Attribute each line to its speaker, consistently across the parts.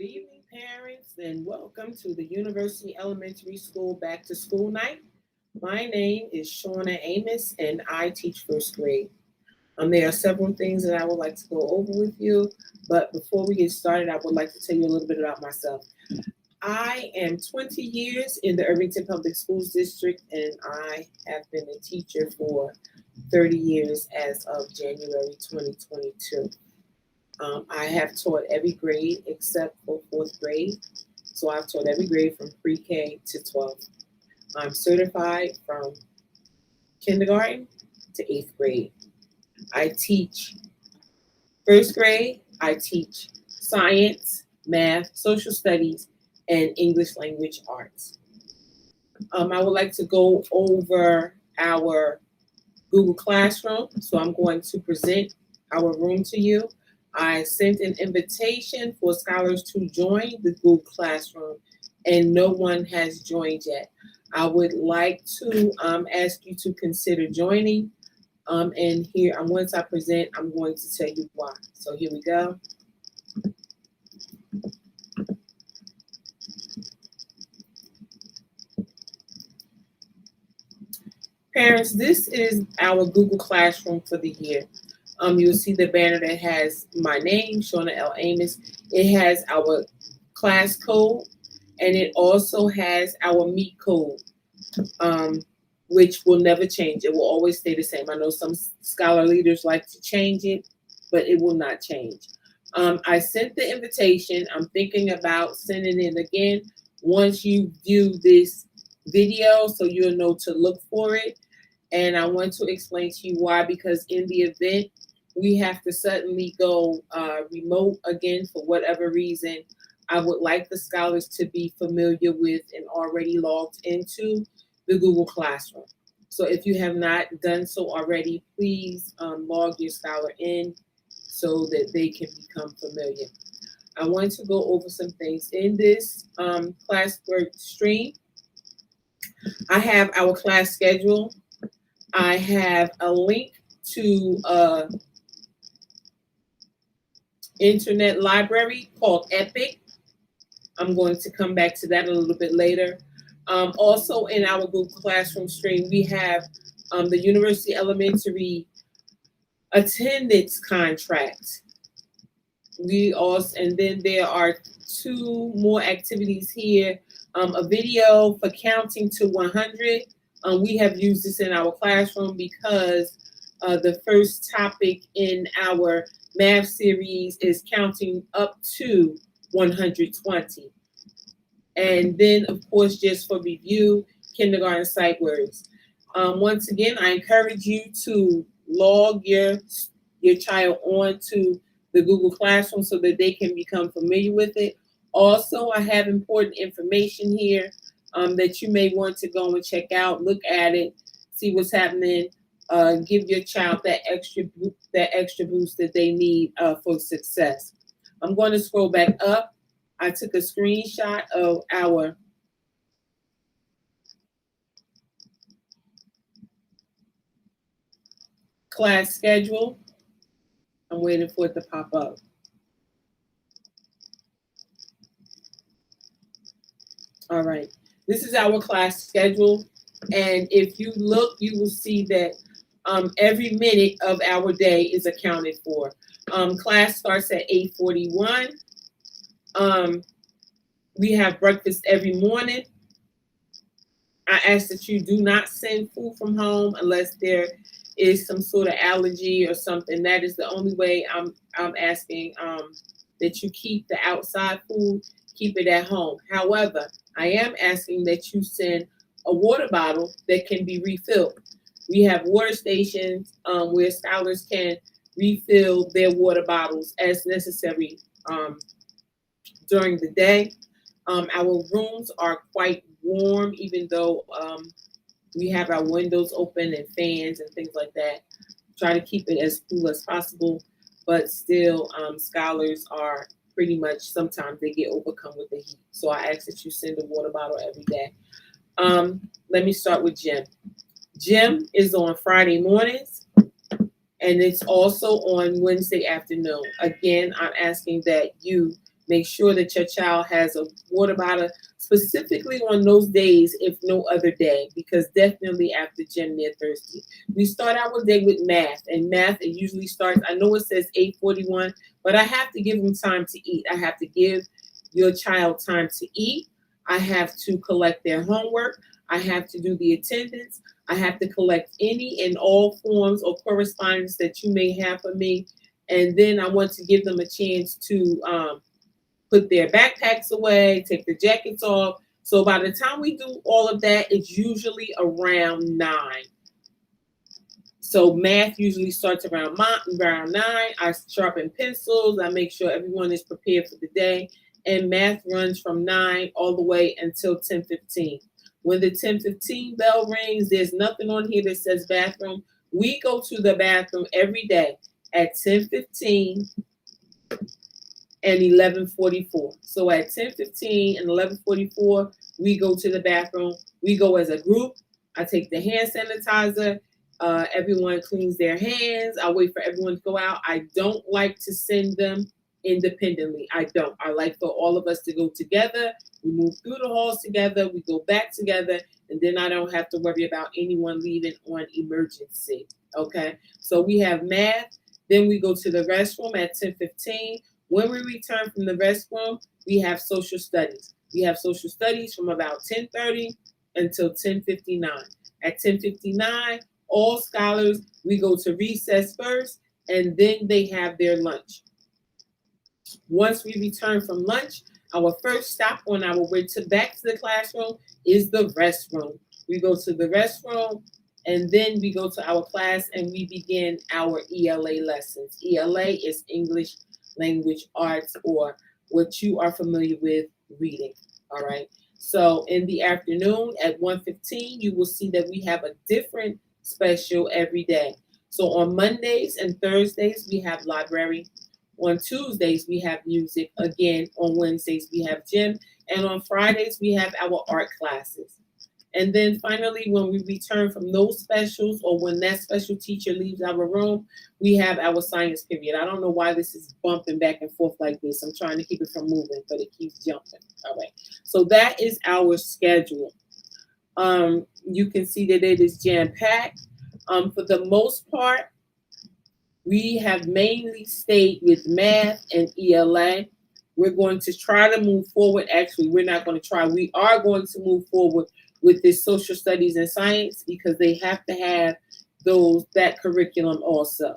Speaker 1: Good evening, parents, and welcome to the University Elementary School Back to School Night. My name is Shauna Amos, and I teach first grade. There are several things that I would like to go over with you, but before we get started, I would like to tell you a little bit about myself. I am 20 years in the Irvington Public Schools District, and I have been a teacher for 30 years as of January 2022. I have taught every grade except for fourth grade. So I've taught every grade from pre-K to 12. I'm certified from kindergarten to eighth grade. I teach first grade. I teach science, math, social studies, and English language arts. I would like to go over our Google Classroom. So I'm going to present our room to you. I sent an invitation for scholars to join the Google Classroom, and no one has joined yet. I would like to ask you to consider joining. And here, once I present, I'm going to tell you why. So here we go. Parents, this is our Google Classroom for the year. You'll see the banner that has my name, Shauna L. Amos. It has our class code, and it also has our meet code, which will never change. It will always stay the same. I know some scholar leaders like to change it, but it will not change. I sent the invitation. I'm thinking about sending it again once you view this video so you'll know to look for it. And I want to explain to you why, because in the event we have to suddenly go remote again for whatever reason, I would like the scholars to be familiar with and already logged into the Google Classroom. So if you have not done so already, please log your scholar in so that they can become familiar. I want to go over some things in this classwork stream. I have our class schedule. I have a link to internet library called Epic. I'm going to come back to that a little bit later. Also in our Google Classroom stream, we have the University Elementary attendance contract. And then there are two more activities here. A video for counting to 100. We have used this in our classroom because the first topic in our math series is counting up to 120. And then, of course, just for review, kindergarten sight words. Once again, I encourage you to log your child onto the Google Classroom so that they can become familiar with it. Also, I have important information here that you may want to go and check out, look at it, see what's happening, give your child that extra boost that they need for success. I'm going to scroll back up. I took a screenshot of our class schedule. I'm waiting for it to pop up. All right. This is our class schedule. And if you look, you will see that every minute of our day is accounted for. Class starts at 8:41. We have breakfast every morning. I ask that you do not send food from home unless there is some sort of allergy or something. That is the only way I'm asking that you keep the outside food, keep it at home. However, I am asking that you send a water bottle that can be refilled. We have water stations where scholars can refill their water bottles as necessary during the day. Our rooms are quite warm, even though we have our windows open and fans and things like that. Try to keep it as cool as possible, but still scholars are pretty much, sometimes they get overcome with the heat. So I ask that you send a water bottle every day. Let me start with gym. Gym is on Friday mornings, and it's also on Wednesday afternoon. Again, I'm asking that you Make sure that your child has a water bottle specifically on those days, if no other day, because definitely after gym they're thirsty. We start our day with math, and math it usually starts. I know it says 8:41, but I have to give them time to eat. I have to give your child time to eat. I have to collect their homework. I have to do the attendance. I have to collect any and all forms or correspondence that you may have for me. And then I want to give them a chance to put their backpacks away, take the jackets off. So by the time we do all of that, it's usually around 9. So math usually starts around 9. I sharpen pencils. I make sure everyone is prepared for the day. And math runs from 9 all the way until 10:15. When the 10:15 bell rings, there's nothing on here that says bathroom. We go to the bathroom every day at 10:15 and 11:44. So at 10:15 and 11:44, we go to the bathroom. We go as a group. I take the hand sanitizer. Everyone cleans their hands. I wait for everyone to go out. I don't like to send them independently. I don't. I like for all of us to go together. We move through the halls together. We go back together. And then I don't have to worry about anyone leaving on emergency. Okay. So we have math. Then we go to the restroom at 10:15. When we return from the restroom, we have social studies. We have social studies from about 10:30 until 10:59. At 10:59, all scholars, we go to recess first, and then they have their lunch. Once we return from lunch, our first stop on our way back to the classroom is the restroom. We go to the restroom, and then we go to our class, and we begin our ELA lessons. ELA is English Language Arts, or what you are familiar with, reading. All right. So in the afternoon at 1:15, you will see that we have a different special every day. So on Mondays and Thursdays, we have library. On Tuesdays, we have music. Again, on Wednesdays, we have gym. And on Fridays, we have our art classes. And then finally, when we return from those specials, or when that special teacher leaves our room, we have our science period. I don't know why this is bumping back and forth like this. I'm trying to keep it from moving, but it keeps jumping. All right. So that is our schedule. You can see that it is jam-packed. For the most part, we have mainly stayed with math and ELA. We're going to try to move forward. Actually, we're not going to try. We are going to move forward with this social studies and science, because they have to have that curriculum also.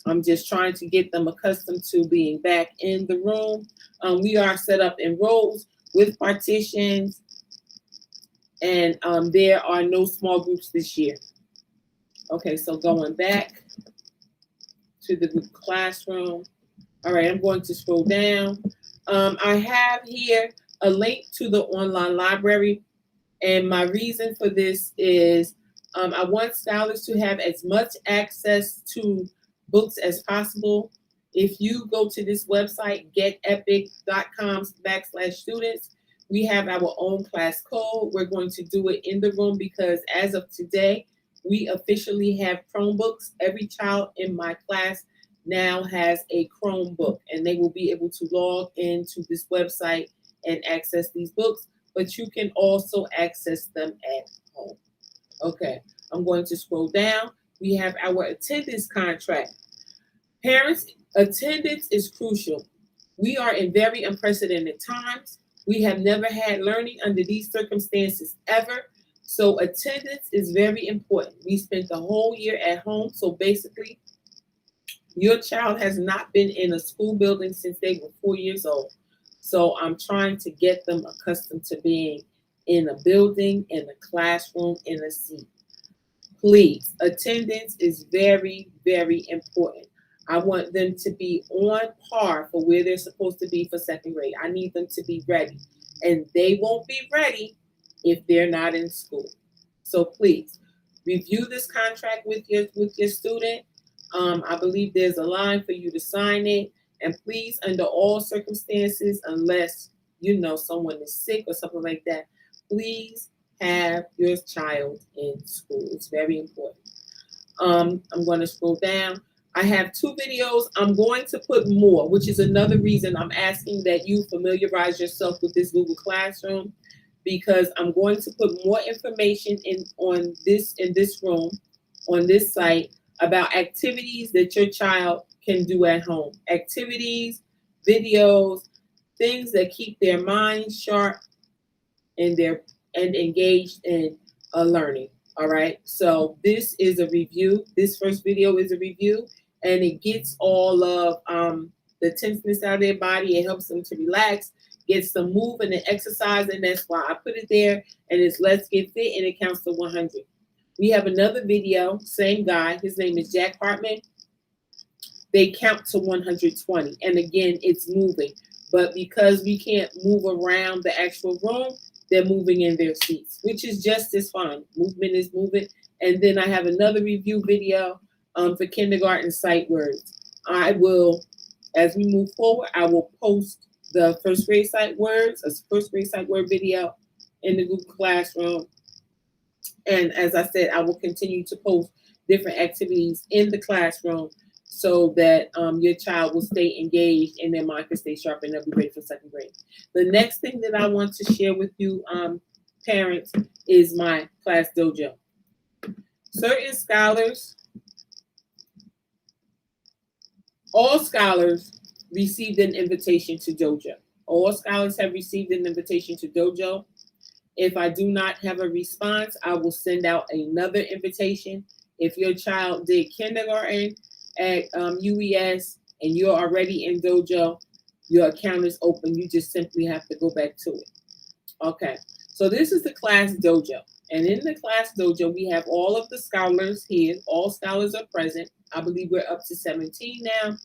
Speaker 1: I'm just trying to get them accustomed to being back in the room. We are set up in rows with partitions, and there are no small groups this year. Okay, so going back to the classroom. All right, I'm going to scroll down. I have here a link to the online library. And my reason for this is I want scholars to have as much access to books as possible. If you go to this website, getepic.com/students, we have our own class code. We're going to do it in the room because as of today, we officially have Chromebooks. Every child in my class now has a Chromebook, and they will be able to log into this website and access these books, but you can also access them at home. Okay, I'm going to scroll down. We have our attendance contract. Parents, attendance is crucial. We are in very unprecedented times. We have never had learning under these circumstances ever. So attendance is very important. We spent the whole year at home. So basically, your child has not been in a school building since they were 4 years old. So I'm trying to get them accustomed to being in a building, in a classroom, in a seat. Please, attendance is very, very important. I want them to be on par for where they're supposed to be for second grade. I need them to be ready. And they won't be ready if they're not in school. So please, review this contract with your student. I believe there's a line for you to sign it. And please, under all circumstances, unless someone is sick or something like that, please have your child in school. It's very important. I'm going to scroll down. I have 2 videos. I'm going to put more, which is another reason I'm asking that you familiarize yourself with this Google Classroom, because I'm going to put more information in this room, on this site, about activities that your child can do at home. Activities, videos, things that keep their minds sharp and engaged in learning. All right. So this is a review. This first video is a review, and it gets all of the tenseness out of their body. It helps them to relax, gets them moving and exercise, and that's why I put it there. And it's Let's Get Fit, and it counts to 100. We have another video, same guy. His name is Jack Hartman. They count to 120, and again, it's moving. But because we can't move around the actual room, they're moving in their seats, which is just as fine. Movement is moving. And then I have another review video for kindergarten sight words. I will, as we move forward, I will post the first grade sight words, a first grade sight word video in the Google Classroom. And as I said, I will continue to post different activities in the classroom so that your child will stay engaged and their mind can stay sharp and they'll be ready for second grade. The next thing that I want to share with you, parents, is my class dojo. Certain scholars, all scholars received an invitation to dojo. All scholars have received an invitation to dojo. If I do not have a response, I will send out another invitation. If your child did kindergarten at UES and you're already in dojo, your account is open. You just simply have to go back to it. Okay, so this is the class dojo. And in the class dojo, we have all of the scholars here. All scholars are present. I believe we're up to 17 now.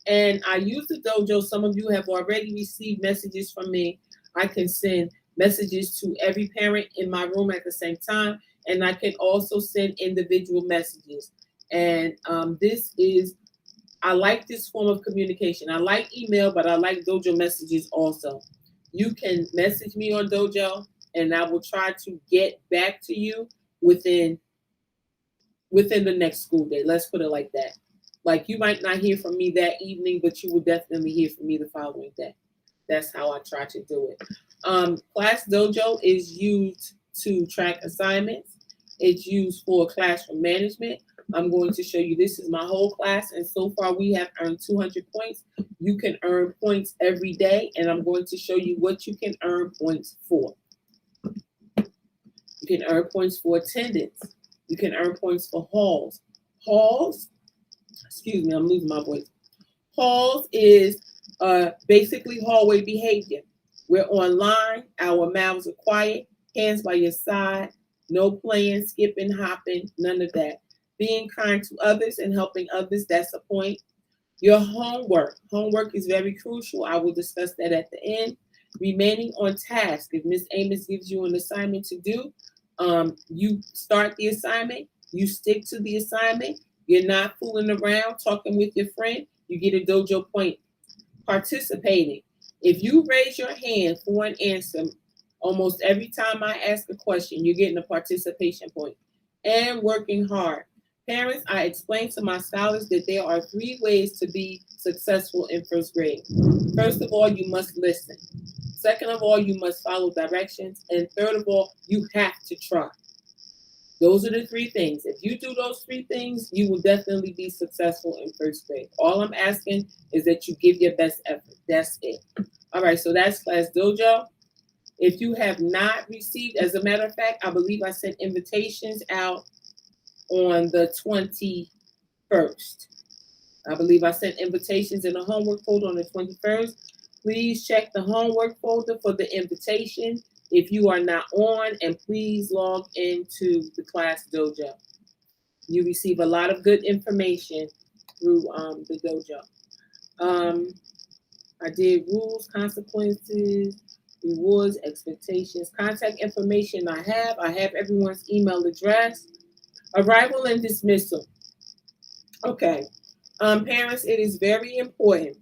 Speaker 1: And I use the dojo. Some of you have already received messages from me. I can send messages to every parent in my room at the same time. And I can also send individual messages. And I like this form of communication. I like email, but I like dojo messages also. You can message me on dojo, and I will try to get back to you within the next school day. Let's put it like that. Like, you might not hear from me that evening, but you will definitely hear from me the following day. That's how I try to do it. Class Dojo is used to track assignments. It's used for classroom management. I'm going to show you, this is my whole class, and so far we have earned 200 points. You can earn points every day, and I'm going to show you what you can earn points for. You can earn points for attendance. You can earn points for halls. Halls, excuse me, I'm losing my voice. Halls is basically hallway behavior. We're online, our mouths are quiet, hands by your side, no playing, skipping, hopping, none of that. Being kind to others and helping others, that's the point. Your homework. Homework is very crucial. I will discuss that at the end. Remaining on task. If Ms. Amos gives you an assignment to do, you start the assignment, you stick to the assignment, you're not fooling around, talking with your friend, you get a dojo point. Participating. If you raise your hand for an answer, almost every time I ask a question, you're getting a participation point. And working hard. Parents, I explained to my scholars that there are 3 ways to be successful in first grade. First of all, you must listen. Second of all, you must follow directions. And third of all, you have to try. Those are the 3 things. If you do those 3 things, you will definitely be successful in first grade. All I'm asking is that you give your best effort. That's it. All right, so that's Class Dojo. If you have not received, as a matter of fact, I believe I sent invitations out on the 21st. I believe I sent invitations in the homework folder on the 21st. Please check the homework folder for the invitation if you are not on, and please log into the Class Dojo. You receive a lot of good information through the dojo. I did rules, consequences, rewards, expectations, contact information. I have everyone's email address. Arrival and dismissal. Okay. Parents, it is very important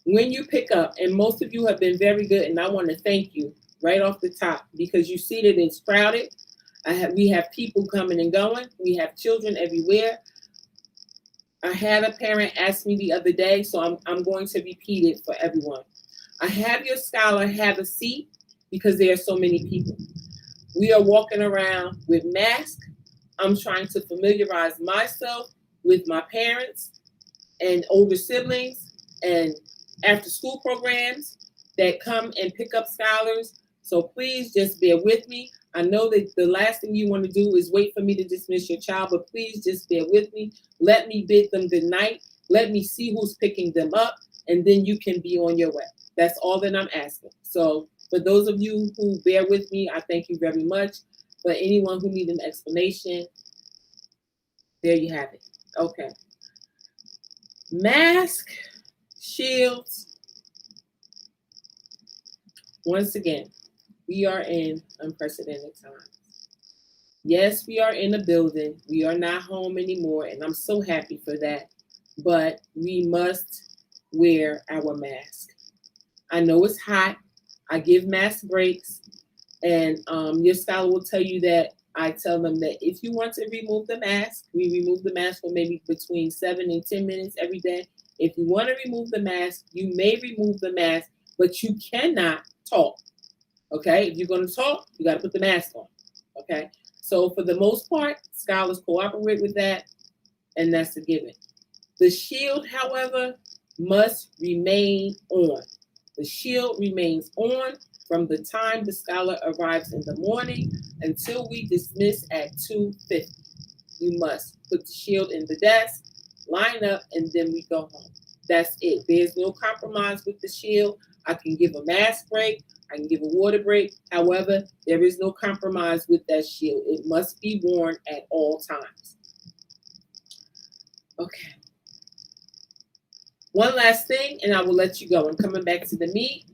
Speaker 1: when you pick up, and most of you have been very good, and I want to thank you right off the top, because you see that it's crowded. We have people coming and going. We have children everywhere. I had a parent ask me the other day, so I'm going to repeat it for everyone. I have your scholar have a seat because there are so many people. We are walking around with masks. I'm trying to familiarize myself with my parents and older siblings and after school programs that come and pick up scholars. So please just bear with me. I know that the last thing you want to do is wait for me to dismiss your child, but please just bear with me. Let me bid them good night. Let me see who's picking them up, and then you can be on your way. That's all that I'm asking. So for those of you who bear with me, I thank you very much. For anyone who needs an explanation, there you have it. Okay. Mask, shields. Once again, we are in unprecedented times. Yes, we are in a building. We are not home anymore, and I'm so happy for that. But we must wear our mask. I know it's hot. I give mask breaks, and your scholar will tell you that I tell them that if you want to remove the mask, we remove the mask for maybe between 7 and 10 minutes every day. If you want to remove the mask, you may remove the mask, but you cannot talk. Okay, if you're going to talk, you got to put the mask on. Okay, so for the most part, scholars cooperate with that, and that's a given. The shield, however, must remain on. The shield remains on from the time the scholar arrives in the morning until we dismiss at 2:50. You must put the shield in the desk, line up, and then we go home. That's it. There's no compromise with the shield. I can give a mask break. I can give a water break. However, there is no compromise with that shield. It must be worn at all times. Okay. One last thing, and I will let you go. I'm coming back to the meat.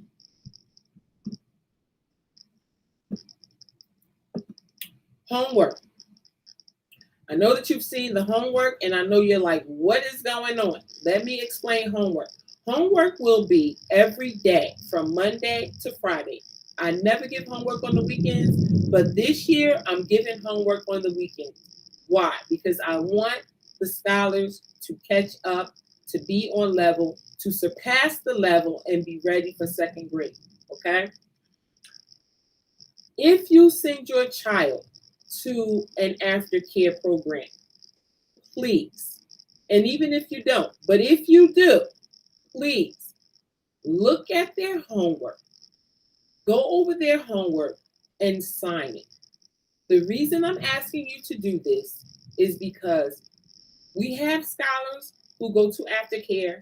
Speaker 1: Homework. I know that you've seen the homework, and I know you're like, what is going on? Let me explain homework. Homework will be every day from Monday to Friday. I never give homework on the weekends, but this year I'm giving homework on the weekends. Why? Because I want the scholars to catch up, to be on level, to surpass the level, and be ready for second grade. Okay? If you send your child to an aftercare program, please, and even if you don't, but if you do, please look at their homework, go over their homework, and sign it. The reason I'm asking you to do this is because we have scholars who go to aftercare.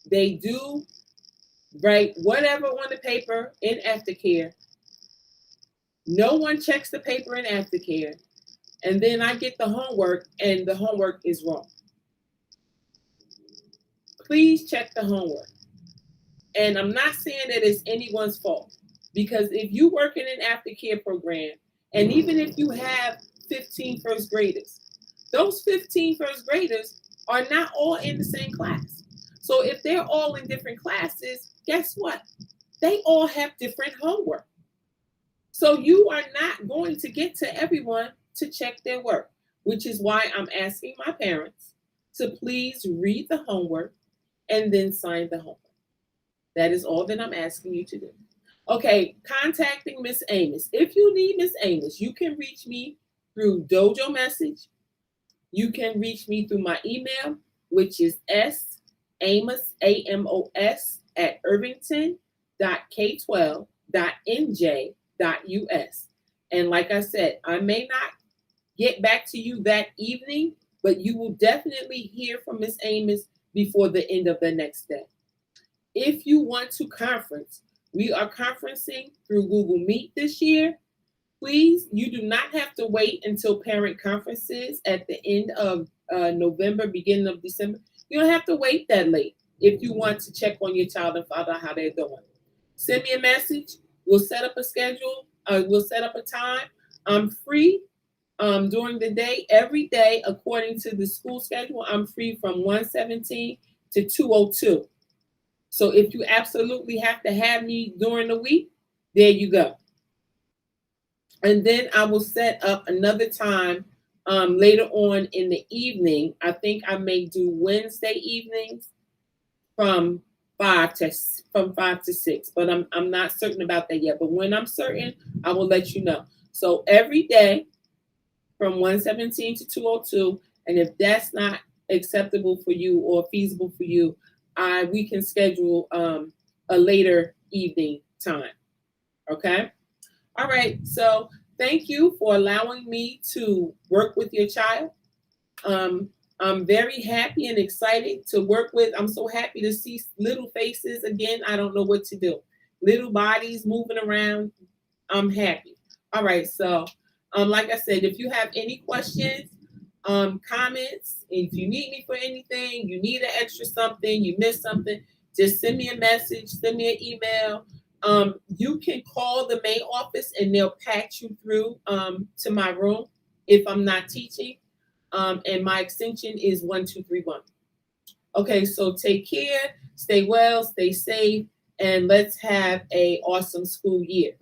Speaker 1: They do write whatever on the paper in aftercare. No one checks the paper in aftercare. And then I get the homework, and the homework is wrong. Please check the homework. And I'm not saying that it's anyone's fault, because if you work in an aftercare program, and even if you have 15 first graders, those 15 first graders are not all in the same class. So if they're all in different classes, guess what? They all have different homework. So you are not going to get to everyone to check their work, which is why I'm asking my parents to please read the homework and then sign the homework. That is all that I'm asking you to do. Okay, contacting Miss Amos. If you need Miss Amos, you can reach me through Dojo message. You can reach me through my email, which is Amos, AMOS, at irvington.k12.nj.us. And like I said, I may not get back to you that evening, but you will definitely hear from Miss Amos before the end of the next day. If you want to conference, we are conferencing through Google Meet this year. Please, you do not have to wait until parent conferences at the end of November, beginning of December. You don't have to wait that late if you want to check on your child and find out how they're doing. Send me a message. We'll set up a schedule. We'll set up a time. I'm free during the day, every day, according to the school schedule. I'm free from 1:17 to 2:02. So if you absolutely have to have me during the week, there you go. And then I will set up another time Later on in the evening, I think I may do Wednesday evenings from 5 to 6, but I'm not certain about that yet. But when I'm certain, I will let you know. So every day from 1:17 to 2:02, and if that's not acceptable for you or feasible for you, we can schedule a later evening time. Okay. All right. So thank you for allowing me to work with your child. Um, I'm very happy and excited to work with. I'm so happy to see little faces again. I don't know what to do. Little bodies moving around. I'm happy. All right. So, like I said, if you have any questions, comments, if you need me for anything, you need an extra something, you missed something, just send me a message, send me an email. You can call the main office and they'll patch you through to my room if I'm not teaching. And my extension is 1231. Okay, so take care, stay well, stay safe, and let's have a awesome school year.